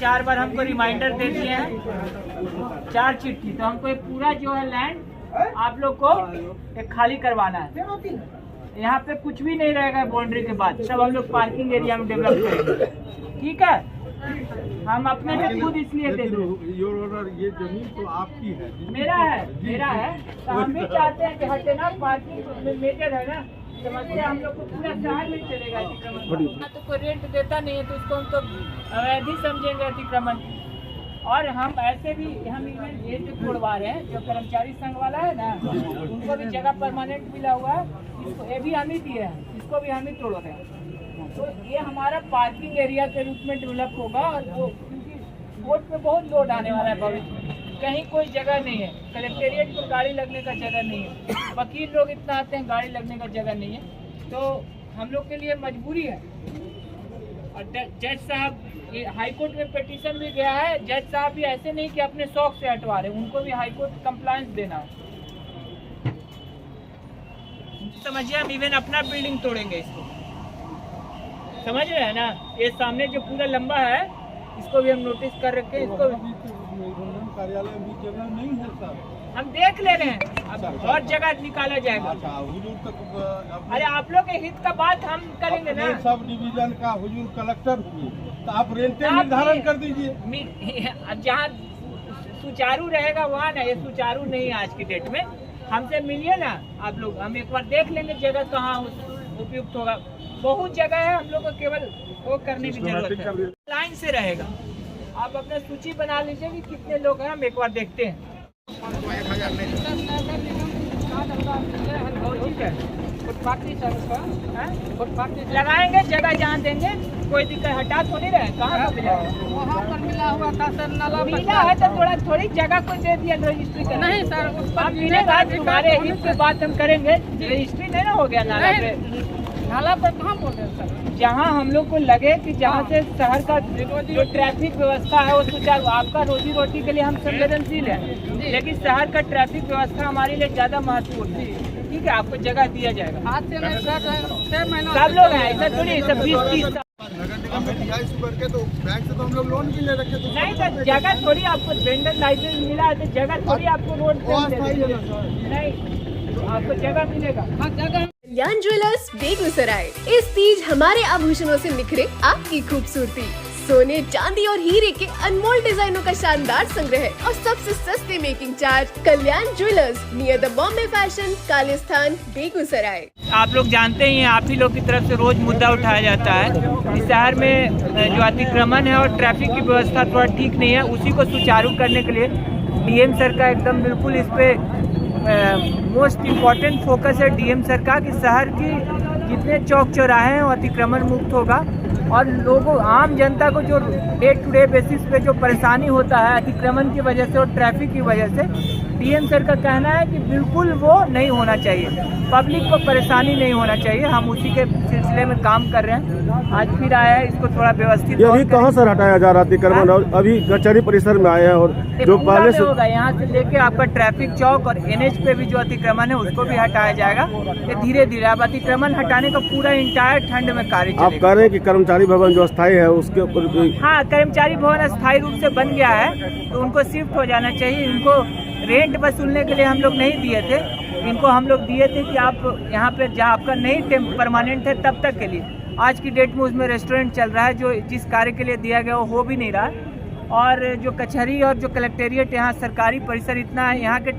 4 बार हमको रिमाइंडर दे दिए हैं, 4 चिट्ठी। तो हमको एक पूरा जो है लैंड आप लोग को एक खाली करवाना है। यहाँ पे कुछ भी नहीं रहेगा बाउंड्री के बाद, सब हम लोग पार्किंग एरिया में डेवलप करेंगे। ठीक है, हम अपने से खुद इसलिए दे दो। ये जमीन तो आपकी है? मेरा है। तो हम भी चाहते हैं कि हटे ना, पार्किंग मेजर है ना, समस्या हम लोग को पूरा शहर में चलेगा अतिक्रमण। तो कोई रेंट देता नहीं है तो उसको हम तो अवैध ही समझेंगे अतिक्रमण। और हम ऐसे भी हम इवन ये जो तोड़वा रहे हैं, जो कर्मचारी संघ वाला है ना, उनको भी जगह परमानेंट मिला हुआ है, इसको ये भी हम ही दिए हैं, इसको भी हम ही तोड़ रहे हैं। तो ये हमारा पार्किंग एरिया के रूप में डेवलप होगा। और वो क्योंकि रोड पे बहुत लोड आने वाला है भविष्य में, कहीं कोई जगह नहीं है, कलेक्टेरिएट को गाड़ी लगने का जगह नहीं है, वकील लोग इतना आते हैं, गाड़ी लगने का जगह नहीं है। तो हम लोग के लिए मजबूरी है। और जज साहब, ये हाईकोर्ट में पिटीशन भी गया है, जज साहब भी ऐसे नहीं कि अपने शौक से हटवा रहे, उनको भी हाईकोर्ट कंप्लायंस देना है। समझिए, हम इवन अपना बिल्डिंग तोड़ेंगे इसको, समझ रहे हैं ना। ये सामने जो पूरा लंबा है, इसको भी हम नोटिस कर रखे, इसको कार्यालय में जगह नहीं है सर, हम देख ले रहे हैं, अब और जगह निकाला जाएगा। हुजूर तक अरे आप लोग के हित का बात हम करेंगे ना। सब डिवीजन का हुजूर कलेक्टर हुए तो आप रेंटे निर्धारण कर दीजिए। जहाँ सुचारू रहेगा वहाँ ना, ये सुचारू नहीं है आज की डेट में। हमसे मिलिए ना आप लोग, हम एक बार देख लेंगे जगह कहाँ उपयुक्त होगा। बहुत जगह है, हम लोग को केवल वो करने की जरूरत है। लाइन से रहेगा, आप अपना सूची बना लीजिए कि कितने लोग हैं, हम एक बार देखते हैं। लगाएंगे जगह जहाँ देंगे, कोई दिक्कत हटा तो नहीं रहे। कहाँ वहाँ पर मिला हुआ था सर, नाला मिला है तो थोड़ी जगह को दे दिया रजिस्ट्री का। नहीं सर, उस पर मिलेगा, तुम्हारे हित की बात हम करेंगे। रजिस्ट्री नहीं ना हो गया नाला पे, नाला पर कहाँ बोल रहे हैं सर? जहाँ हम लोग को लगे कि जहाँ से शहर का जो ट्रैफिक व्यवस्था है वो सुचारू, आपका रोजी रोटी के लिए हम संवेदनशील हैं, लेकिन शहर का ट्रैफिक व्यवस्था हमारे लिए ज्यादा महत्वपूर्ण है। ठीक है, आपको जगह दिया जाएगा। आज से नहीं सर, 6 महीना सब लोग हैं, ऐसा थोड़ी, सब 20-30 नगर निगम में DIC करके तो बैंक से तो हम लोग लोन भी ले रखे थे। नहीं सर, जगह थोड़ी आपको वेंडर लाइसेंस मिला है तो जगह थोड़ी आपको रोड नहीं, आपको जगह मिलेगा। हाँ जगह। कल्याण ज्वेलर्स बेगूसराय, इस तीज हमारे आभूषणों से निखरे आपकी खूबसूरती। सोने, चांदी और हीरे के अनमोल डिजाइनों का शानदार संग्रह और सबसे सस्ते making charge. Kalyan jewellers, near the Bombay fashion, Kali Sthan, Begusarai. आप लोग जानते ही हैं, आप ही लोग की तरफ से रोज मुद्दा उठाया जाता है। इस शहर में जो अतिक्रमण है और ट्रैफिक की व्यवस्था थोड़ा ठीक नहीं है, उसी को सुचारू करने के लिए DM सर का एकदम बिल्कुल इस पे मोस्ट इम्पॉर्टेंट फोकस है DM सर का, कि शहर की जितने चौक चौराहे हैं वो अतिक्रमण मुक्त होगा। और लोगों, आम जनता को जो डे टू डे बेसिस पे जो परेशानी होता है अतिक्रमण की वजह से और ट्रैफिक की वजह से, DM सर का कहना है कि बिल्कुल वो नहीं होना चाहिए, पब्लिक को परेशानी नहीं होना चाहिए। हम उसी के सिलसिले में काम कर रहे हैं। आज फिर आया है, इसको थोड़ा व्यवस्थित। अभी कहाँ सर हटाया जा रहा है अतिक्रमण? अभी कचहरी परिसर में आए हैं और जो पहले से होगा, यहाँ से लेके आपका ट्रैफिक चौक और NH पे भी जो अतिक्रमण है उसको भी हटाया जाएगा। ये धीरे धीरे अब अतिक्रमण हटाने का पूरा इंटायर ठंड में कार्य चलेगा। आप कह रहे हैं कि कर्मचारी भवन जो अस्थायी है उसके ऊपर भी? हाँ, कर्मचारी भवन अस्थायी रूप से बन गया है, तो उनको शिफ्ट हो जाना चाहिए। इनको रेंट वसूलने के लिए हम लोग नहीं दिए थे, इनको हम लोग दिए थे कि आप यहाँ पे जहाँ आपका नहीं परमानेंट है तब तक के लिए। आज की डेट में उसमें रेस्टोरेंट चल रहा है, जो जिस कार्य के लिए दिया गया वो हो भी नहीं रहा। और जो कचहरी और जो कलेक्टेरिएट, यहाँ सरकारी परिसर इतना है, यहाँ के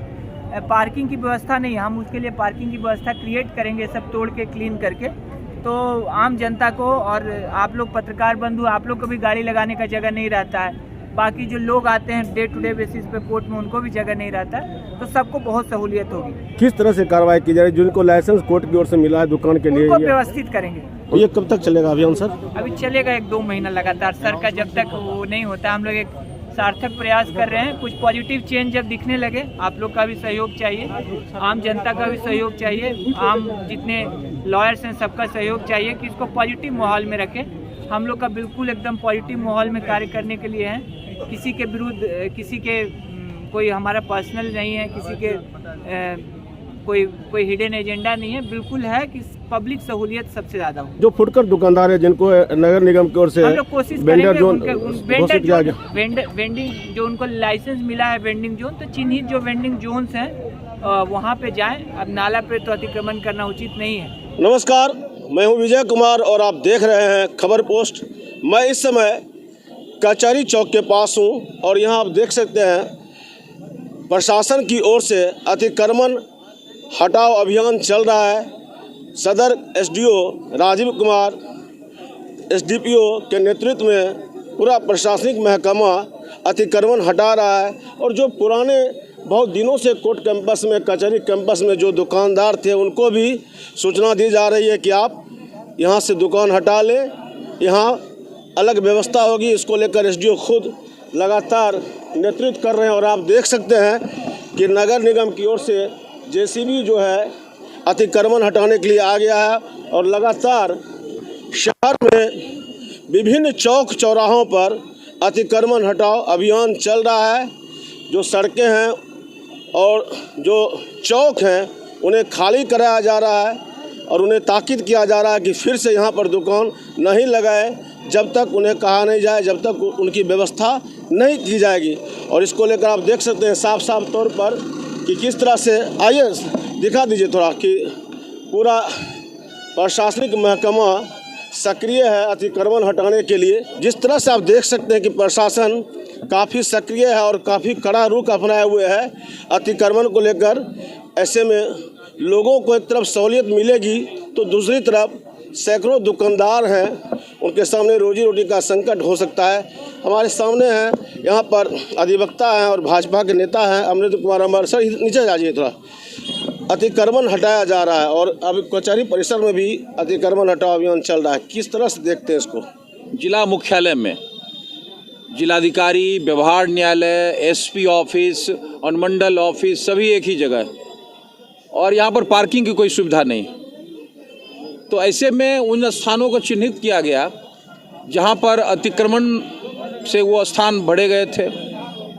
पार्किंग की व्यवस्था नहीं है। हम उसके लिए पार्किंग की व्यवस्था क्रिएट करेंगे, सब तोड़ के क्लीन करके। तो आम जनता को और आप लोग पत्रकार बंधु, आप लोग को भी गाड़ी लगाने का जगह नहीं रहता है। बाकी जो लोग आते हैं डे टू डे बेसिस पे कोर्ट में, उनको भी जगह नहीं रहता, तो सबको बहुत सहूलियत होगी। किस तरह से कार्रवाई की जा रही है? जिनको लाइसेंस कोर्ट की ओर से मिला है दुकान के लिए, उनको व्यवस्थित करेंगे। ये कब तक चलेगा अभियान सर? अभी चलेगा 1-2 महीना लगातार। सर का जब तक वो नहीं होता, हम लोग एक सार्थक प्रयास कर रहे हैं। कुछ पॉजिटिव चेंज जब दिखने लगे, आप लोग का भी सहयोग चाहिए, आम जनता का भी सहयोग चाहिए, आम जितने लॉयर्स हैं सबका सहयोग चाहिए कि इसको पॉजिटिव माहौल में रखें। हम लोग का बिल्कुल एकदम पॉजिटिव माहौल में कार्य करने के लिए हैं। किसी के विरुद्ध, किसी के कोई हमारा पर्सनल नहीं है, किसी के कोई हिडन एजेंडा नहीं है। बिल्कुल है कि पब्लिक सहूलियत सबसे ज़्यादा हो। जो फुटकर दुकानदार है जिनको नगर निगम की ओर से हम लोग कोशिश वेंडर जोन घोषित किया गया, वेंडिंग जो उनको लाइसेंस मिला है वेंडिंग जोन, तो चिन्हित जो वेंडिंग जोन्स हैं वहाँ पे जाएं। अब नाला पे तो अतिक्रमण करना उचित नहीं है। नमस्कार, मैं हूं विजय कुमार और आप देख रहे हैं खबर पोस्ट। मैं इस समय कचहरी चौक के पास हूं और यहां आप देख सकते हैं प्रशासन की ओर से अतिक्रमण हटाओ अभियान चल रहा है। सदर एसडीओ राजीव कुमार एसडीपीओ के नेतृत्व में पूरा प्रशासनिक महकमा अतिक्रमण हटा रहा है और जो पुराने बहुत दिनों से कोर्ट कैंपस में कचहरी कैंपस में जो दुकानदार थे उनको भी सूचना दी जा रही है कि आप यहाँ से दुकान हटा लें, यहाँ अलग व्यवस्था होगी। इसको लेकर एसडीओ खुद लगातार नेतृत्व कर रहे हैं और आप देख सकते हैं कि नगर निगम की ओर से जेसीबी जो है अतिक्रमण हटाने के लिए आ गया है और लगातार शहर में विभिन्न चौक चौराहों पर अतिक्रमण हटाओ अभियान चल रहा है। जो सड़कें हैं और जो चौक हैं उन्हें खाली कराया जा रहा है और उन्हें ताकीद किया जा रहा है कि फिर से यहाँ पर दुकान नहीं लगाए जब तक उन्हें कहा नहीं जाए, जब तक उनकी व्यवस्था नहीं की जाएगी। और इसको लेकर आप देख सकते हैं साफ साफ तौर पर कि किस तरह से, आइए दिखा दीजिए थोड़ा, कि पूरा प्रशासनिक महकमा सक्रिय है अतिक्रमण हटाने के लिए। जिस तरह से आप देख सकते हैं कि प्रशासन काफ़ी सक्रिय है और काफ़ी कड़ा रुख अपनाए हुए है अतिक्रमण को लेकर। ऐसे में लोगों को एक तरफ सहूलियत मिलेगी तो दूसरी तरफ सैकड़ों दुकानदार हैं, उनके सामने रोजी रोटी का संकट हो सकता है। हमारे सामने हैं यहाँ पर अधिवक्ता हैं और भाजपा के नेता हैं अमृत कुमार अमर। सर नीचे जाइए थोड़ा। अतिक्रमण हटाया जा रहा है और अब कचहरी परिसर में भी अतिक्रमण हटाओ अभियान चल रहा है, किस तरह से देखते हैं इसको? जिला मुख्यालय में जिलाधिकारी, व्यवहार न्यायालय, एसपी ऑफिस और मंडल ऑफिस सभी एक ही जगह है और यहाँ पर पार्किंग की कोई सुविधा नहीं। तो ऐसे में उन स्थानों को चिन्हित किया गया जहाँ पर अतिक्रमण से वो स्थान बढ़े गए थे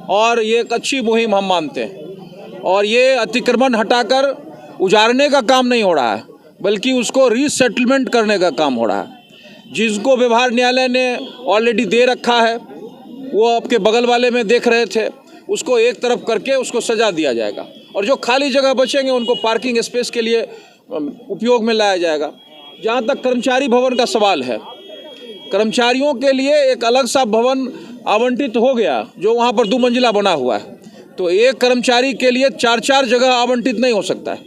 और ये एक अच्छी मुहिम हम मानते हैं। और ये अतिक्रमण हटाकर उजाड़ने का काम नहीं हो रहा है बल्कि उसको रीसेटलमेंट करने का काम हो रहा है। जिसको व्यवहार न्यायालय ने ऑलरेडी दे रखा है, वो आपके बगल वाले में देख रहे थे, उसको एक तरफ करके उसको सजा दिया जाएगा और जो खाली जगह बचेंगे उनको पार्किंग स्पेस के लिए उपयोग में लाया जाएगा। जहाँ तक कर्मचारी भवन का सवाल है, कर्मचारियों के लिए एक अलग सा भवन आवंटित हो गया जो वहाँ पर 2 मंजिला बना हुआ है। तो एक कर्मचारी के लिए 4-4 जगह आवंटित नहीं हो सकता है,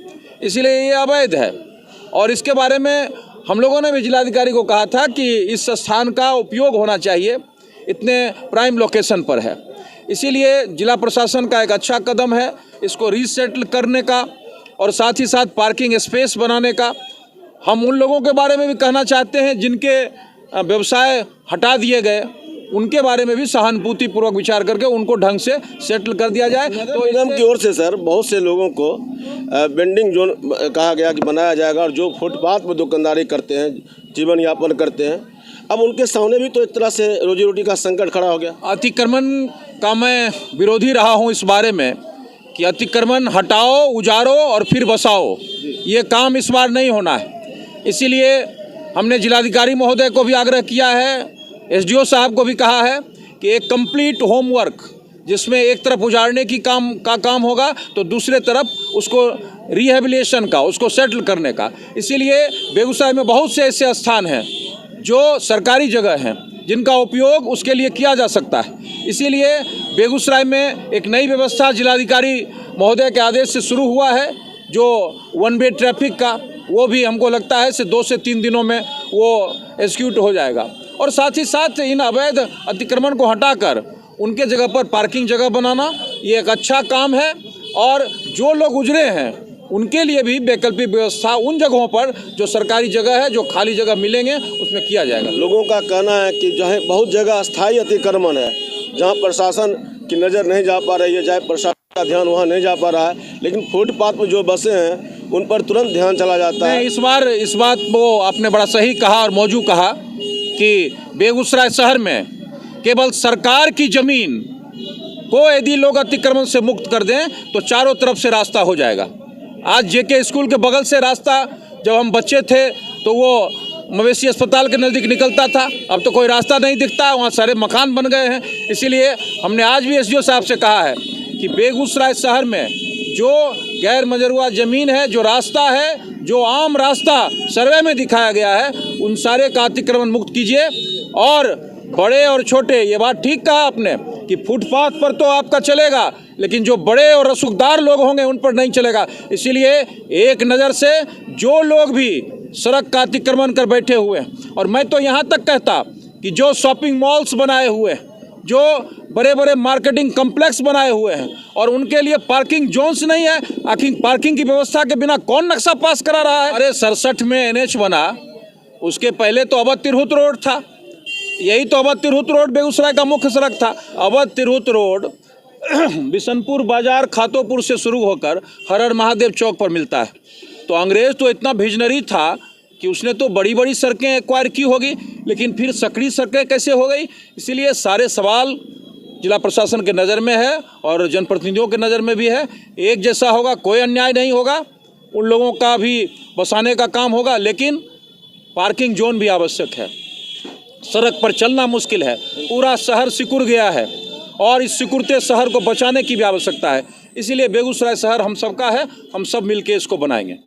इसलिए ये अवैध है। और इसके बारे में हम लोगों ने भी जिलाधिकारी को कहा था कि इस स्थान का उपयोग होना चाहिए, इतने प्राइम लोकेशन पर है। इसीलिए जिला प्रशासन का एक अच्छा कदम है इसको रीसेटल करने का और साथ ही साथ पार्किंग स्पेस बनाने का। हम उन लोगों के बारे में भी कहना चाहते हैं जिनके व्यवसाय हटा दिए गए, उनके बारे में भी सहानुभूतिपूर्वक विचार करके उनको ढंग से सेटल कर दिया जाए। तो निगम की ओर से सर बहुत से लोगों को वेंडिंग जोन कहा गया कि बनाया जाएगा और जो फुटपाथ पर दुकानदारी करते हैं, जीवन यापन करते हैं, अब उनके सामने भी तो एक तरह से रोजी रोटी का संकट खड़ा हो गया। अतिक्रमण का मैं विरोधी रहा हूँ इस बारे में कि अतिक्रमण हटाओ, उजाड़ो और फिर बसाओ, ये काम इस बार नहीं होना है। इसीलिए हमने जिलाधिकारी महोदय को भी आग्रह किया है, एसडीओ साहब को भी कहा है कि एक कंप्लीट होमवर्क जिसमें एक तरफ उजाड़ने की काम होगा तो दूसरे तरफ उसको रिहेबिलिटेशन का, उसको सेटल करने का। इसीलिए बेगूसराय में बहुत से ऐसे स्थान हैं जो सरकारी जगह हैं जिनका उपयोग उसके लिए किया जा सकता है। इसीलिए बेगूसराय में एक नई व्यवस्था जिलाधिकारी महोदय के आदेश से शुरू हुआ है जो 1 वे ट्रैफिक का, वो भी हमको लगता है 2 से 3 दिनों में वो एग्जीक्यूट हो जाएगा। और साथ ही साथ इन अवैध अतिक्रमण को हटाकर उनके जगह पर पार्किंग जगह बनाना ये एक अच्छा काम है और जो लोग गुजरे हैं उनके लिए भी वैकल्पिक व्यवस्था उन जगहों पर जो सरकारी जगह है, जो खाली जगह मिलेंगे उसमें किया जाएगा। लोगों का कहना है कि जहाँ बहुत जगह अस्थायी अतिक्रमण है, जहाँ प्रशासन की नज़र नहीं जा पा रही है, चाहे प्रशासन का ध्यान वहाँ नहीं जा पा रहा है, लेकिन फुटपाथ पर जो बसें हैं उन पर तुरंत ध्यान चला जाता है। इस बात को आपने बड़ा सही कहा और मौजू कहा कि बेगूसराय शहर में केवल सरकार की ज़मीन को यदि लोग अतिक्रमण से मुक्त कर दें तो चारों तरफ से रास्ता हो जाएगा। आज जेके स्कूल के बगल से रास्ता जब हम बच्चे थे तो वो मवेशी अस्पताल के नज़दीक निकलता था, अब तो कोई रास्ता नहीं दिखता, वहाँ सारे मकान बन गए हैं। इसीलिए हमने आज भी एसडीओ साहब से कहा है कि बेगूसराय शहर में जो गैर मजरूआ ज़मीन है, जो रास्ता है, जो आम रास्ता सर्वे में दिखाया गया है, उन सारे का अतिक्रमण मुक्त कीजिए। और बड़े और छोटे, ये बात ठीक कहा आपने कि फुटपाथ पर तो आपका चलेगा, लेकिन जो बड़े और रसूखदार लोग होंगे उन पर नहीं चलेगा। इसीलिए एक नज़र से जो लोग भी सड़क का अतिक्रमण कर बैठे हुए हैं, और मैं तो यहाँ तक कहता कि जो शॉपिंग मॉल्स बनाए हुए हैं, जो बड़े बड़े मार्केटिंग कम्प्लेक्स बनाए हुए हैं और उनके लिए पार्किंग जोन्स नहीं है, आखिर पार्किंग की व्यवस्था के बिना कौन नक्शा पास करा रहा है? अरे 67 में एनएच बना, उसके पहले तो अवध तिरहुत रोड था, यही तो अवध तिरहुत रोड बेगूसराय का मुख्य सड़क था। अवध तिरहुत रोड बिशनपुर बाजार खातोपुर से शुरू होकर हर हर महादेव चौक पर मिलता है। तो अंग्रेज़ तो इतना विजनरी था कि उसने तो बड़ी बड़ी सड़कें एक्वायर की होगी, लेकिन फिर सकड़ी सड़कें कैसे हो गई? इसीलिए सारे सवाल जिला प्रशासन के नज़र में है और जनप्रतिनिधियों के नज़र में भी है। एक जैसा होगा, कोई अन्याय नहीं होगा, उन लोगों का भी बसाने का काम होगा, लेकिन पार्किंग जोन भी आवश्यक है। सड़क पर चलना मुश्किल है, पूरा शहर सिकुड़ गया है और इस सिकुड़ते शहर को बचाने की भी आवश्यकता है। इसीलिए बेगूसराय शहर हम सबका है, हम सब मिलके इसको बनाएंगे।